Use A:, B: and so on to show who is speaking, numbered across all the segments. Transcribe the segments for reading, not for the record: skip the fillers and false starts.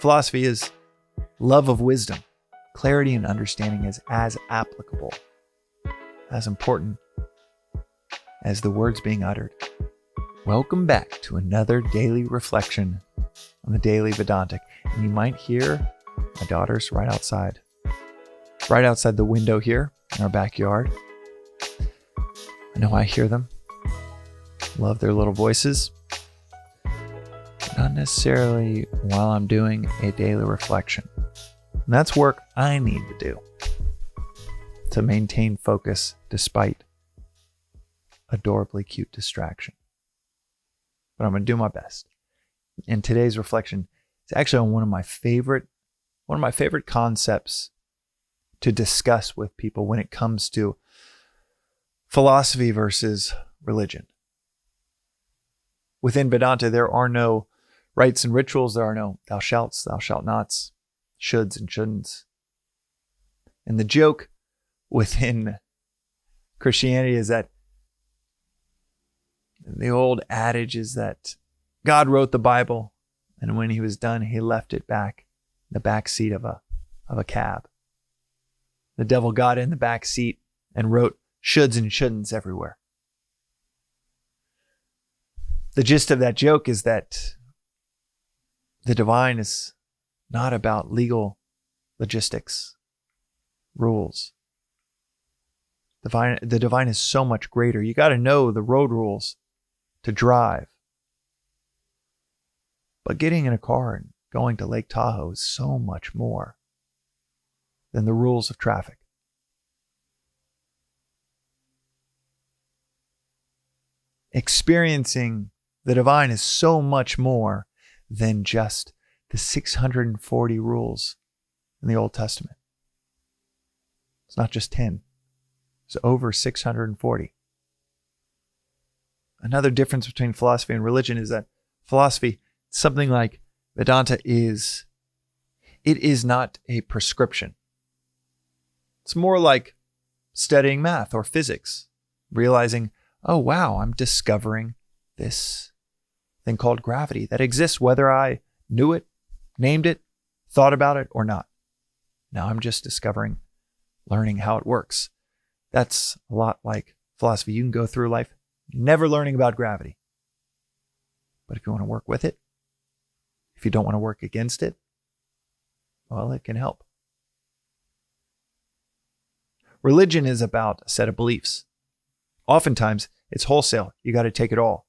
A: Philosophy is love of wisdom. Clarity and understanding is as applicable, as important as the words being uttered. Welcome back to another daily reflection on the Daily Vedantic. And you might hear my daughters right outside the window here in our backyard. I know I hear them. Love their little voices. Not necessarily while I'm doing a daily reflection. And that's work I need to do to maintain focus despite adorably cute distraction. But I'm going to do my best. And today's reflection is actually on one of my favorite concepts to discuss with people when it comes to philosophy versus religion. Within Vedanta, there are no rites and rituals. There are no thou shalts, thou shalt nots, shoulds and shouldn'ts. And the joke within Christianity is that the old adage is that God wrote the Bible, and when he was done, he left it back in the back seat of a cab. The devil got in the back seat and wrote shoulds and shouldn'ts everywhere. The gist of that joke is that the divine is not about legal logistics, rules. The divine is so much greater. You got to know the road rules to drive. But getting in a car and going to Lake Tahoe is so much more than the rules of traffic. Experiencing the divine is so much more than just the 640 rules in the Old Testament. It's not just 10. It's over 640. Another difference between philosophy and religion is that philosophy, something like Vedanta, is not a prescription. It's more like studying math or physics, realizing, oh wow, I'm discovering this thing called gravity that exists whether I knew it, named it, thought about it, or not. Now I'm just learning how it works. That's a lot like philosophy. You can go through life never learning about gravity. But if you want to work with it, if you don't want to work against it, well, it can help. Religion is about a set of beliefs. Oftentimes, it's wholesale. You got to take it all.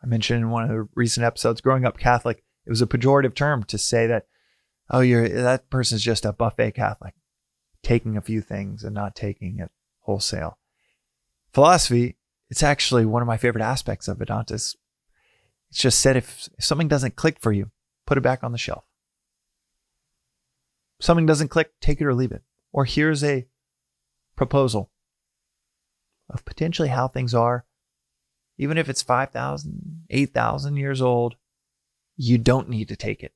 A: I mentioned in one of the recent episodes, growing up Catholic, it was a pejorative term to say that, oh, that person's just a buffet Catholic, taking a few things and not taking it wholesale. Philosophy, it's actually one of my favorite aspects of Vedanta. It's just said if something doesn't click for you, put it back on the shelf. If something doesn't click, take it or leave it. Or here's a proposal of potentially how things are. Even if it's 5,000, 8,000 years old, you don't need to take it.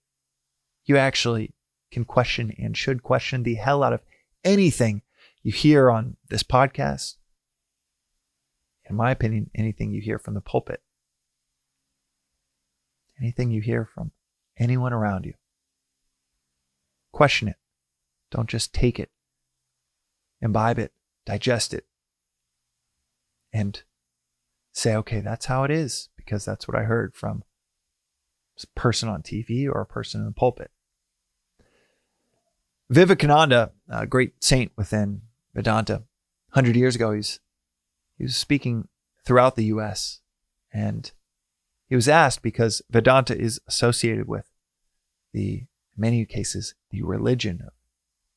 A: You actually can question and should question the hell out of anything you hear on this podcast. In my opinion, anything you hear from the pulpit. Anything you hear from anyone around you. Question it. Don't just take it. Imbibe it. Digest it. And say, okay, that's how it is, because that's what I heard from a person on TV or a person in the pulpit. Vivekananda, a great saint within Vedanta, 100 years ago, he was speaking throughout the U.S. and he was asked, because Vedanta is associated with in many cases, the religion of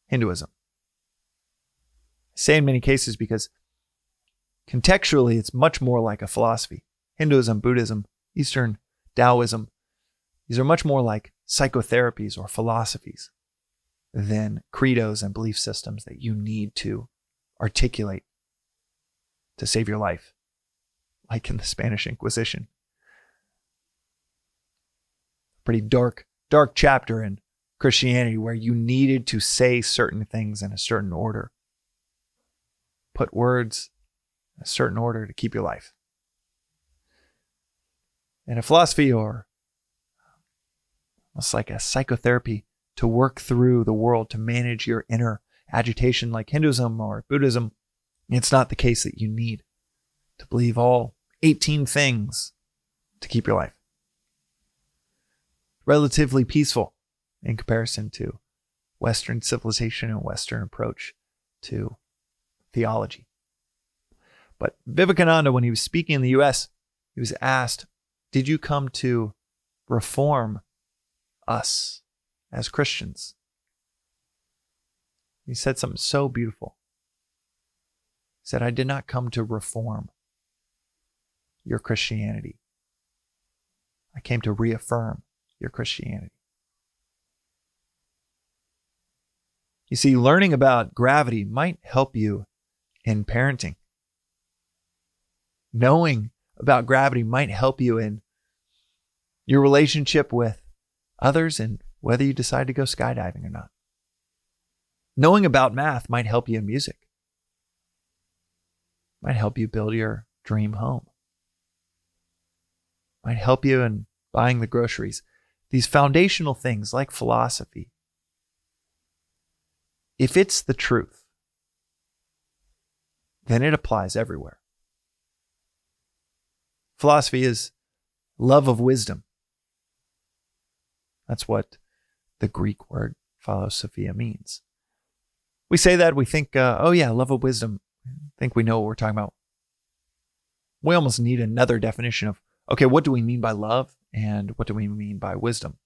A: Hinduism. I say in many cases because contextually, it's much more like a philosophy. Hinduism, Buddhism, Eastern Taoism, these are much more like psychotherapies or philosophies than credos and belief systems that you need to articulate to save your life, like in the Spanish Inquisition. Pretty dark chapter in Christianity where you needed to say certain things in a certain order. Put words in a certain order to keep your life. In a philosophy or It's like a psychotherapy to work through the world, to manage your inner agitation like Hinduism or Buddhism. It's not the case that you need to believe all 18 things to keep your life. Relatively peaceful in comparison to Western civilization and Western approach to theology. But Vivekananda, when he was speaking in the US, he was asked, did you come to reform us as Christians? He said something so beautiful. He said, I did not come to reform your Christianity. I came to reaffirm your Christianity. You see, learning about gravity might help you in parenting. Knowing about gravity might help you in your relationship with others and whether you decide to go skydiving or not. Knowing about math might help you in music. Might help you build your dream home. Might help you in buying the groceries. These foundational things like philosophy. If it's the truth, then it applies everywhere. Philosophy is love of wisdom. That's what the Greek word philosophia means. We say that, we think, love of wisdom. I think we know what we're talking about. We almost need another definition of, okay, what do we mean by love and what do we mean by wisdom?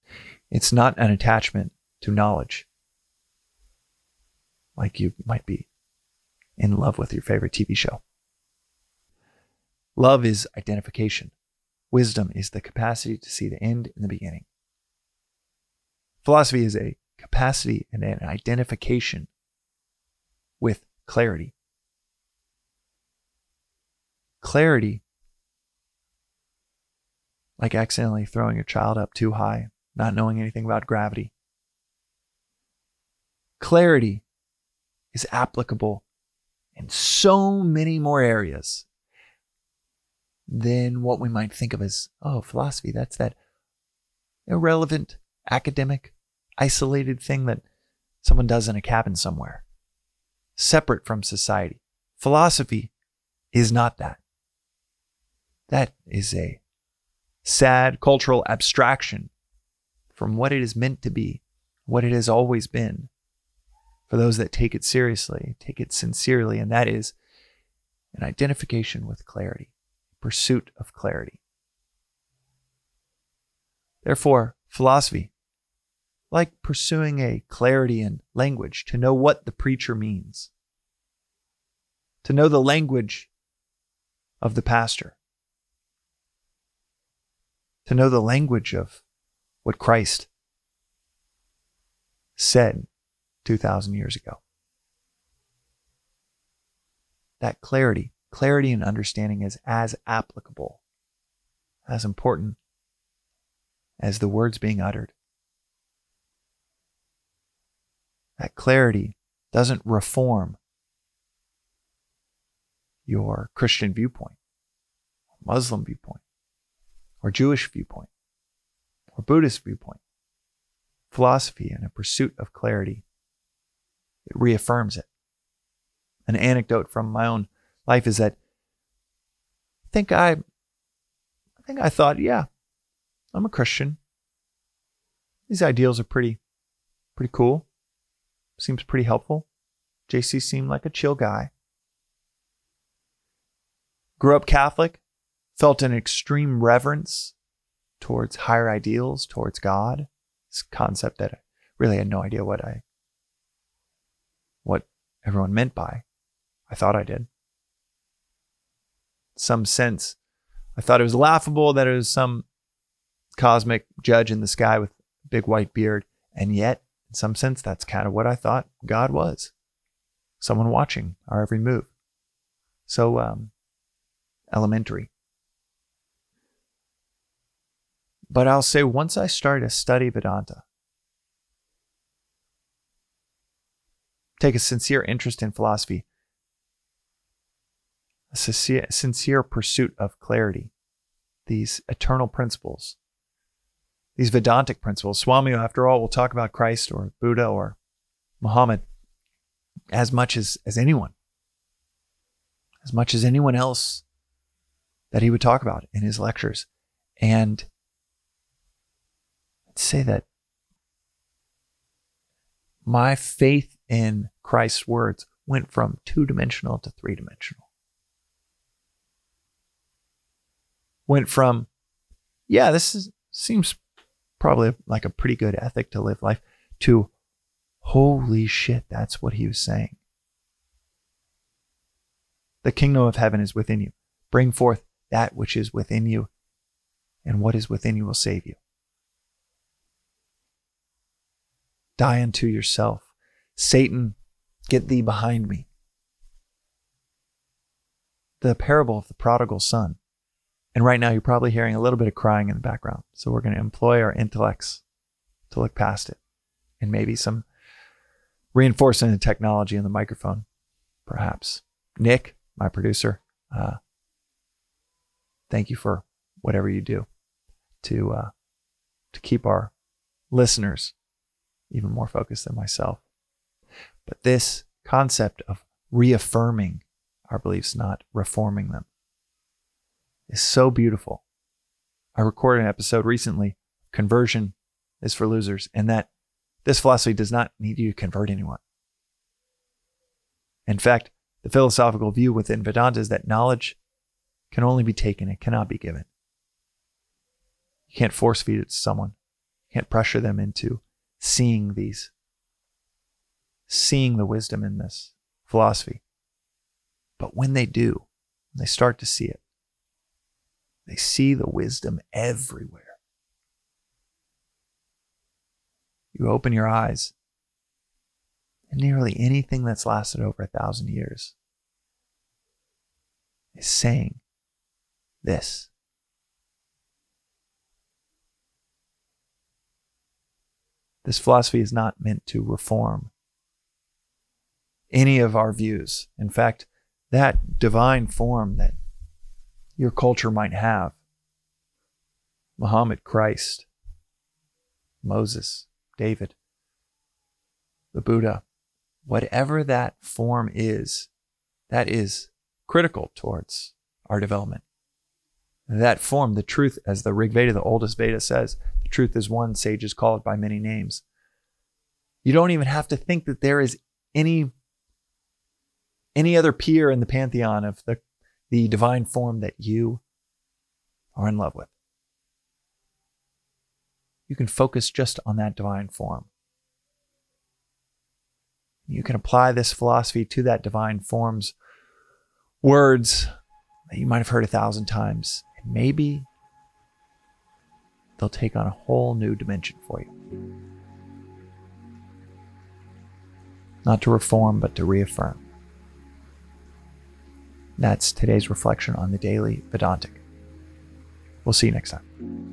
A: It's not an attachment to knowledge, like you might be in love with your favorite TV show. Love is identification. Wisdom is the capacity to see the end in the beginning. Philosophy is a capacity and an identification with clarity. Clarity, like accidentally throwing your child up too high, not knowing anything about gravity. Clarity is applicable in so many more areas than what we might think of as, philosophy. That's that irrelevant, academic, isolated thing that someone does in a cabin somewhere, separate from society. Philosophy is not that. That is a sad cultural abstraction from what it is meant to be, what it has always been, for those that take it seriously, take it sincerely, and that is an identification with clarity, pursuit of clarity. Therefore, philosophy, like pursuing a clarity in language, to know what the preacher means, to know the language of the pastor, to know the language of what Christ said 2,000 years ago. That clarity and understanding is as applicable, as important as the words being uttered. That clarity doesn't reform your Christian viewpoint, Muslim viewpoint, or Jewish viewpoint, or Buddhist viewpoint. Philosophy and a pursuit of clarity, it reaffirms it. An anecdote from my own life is that I think I thought, I'm a Christian. These ideals are pretty cool. Seems pretty helpful. JC seemed like a chill guy. Grew up Catholic, felt an extreme reverence towards higher ideals, towards God. This concept that I really had no idea what everyone meant by. I thought I did. Some sense, I thought it was laughable that it was some cosmic judge in the sky with a big white beard. And yet, in some sense, that's kind of what I thought God was. Someone watching our every move. So elementary. But I'll say once I started to study Vedanta, take a sincere interest in philosophy, a sincere pursuit of clarity, these eternal principles, these Vedantic principles. Swami, after all, will talk about Christ or Buddha or Muhammad as much as anyone else that he would talk about in his lectures. And I'd say that my faith in Christ's words went from 2-dimensional to 3-dimensional. Went from, seems probably like a pretty good ethic to live life, to holy shit, that's what he was saying. The kingdom of heaven is within you. Bring forth that which is within you, and what is within you will save you. Die unto yourself. Satan, get thee behind me. The parable of the prodigal son. And right now you're probably hearing a little bit of crying in the background. So we're going to employ our intellects to look past it. And maybe some reinforcement in technology in the microphone, perhaps. Nick, my producer, thank you for whatever you do to keep our listeners even more focused than myself. But this concept of reaffirming our beliefs, not reforming them, is so beautiful. I recorded an episode recently, Conversion is for Losers, and that this philosophy does not need you to convert anyone. In fact, the philosophical view within Vedanta is that knowledge can only be taken, it cannot be given. You can't force feed it to someone. You can't pressure them into seeing the wisdom in this philosophy. But when they do, when they start to see it, they see the wisdom everywhere. You open your eyes, and nearly anything that's lasted over 1,000 years is saying this. This philosophy is not meant to reform any of our views. In fact, that divine form that your culture might have, Muhammad, Christ, Moses, David, the Buddha, whatever that form is, that is critical towards our development. That form, the truth, as the Rig Veda, the oldest Veda, says, the truth is one, sages call it by many names. You don't even have to think that there is any other peer in the pantheon of the divine form that you are in love with. You can focus just on that divine form. You can apply this philosophy to that divine form's words that you might have heard 1,000 times. And maybe they'll take on a whole new dimension for you. Not to reform, but to reaffirm. That's today's reflection on the Daily Vedantic. We'll see you next time.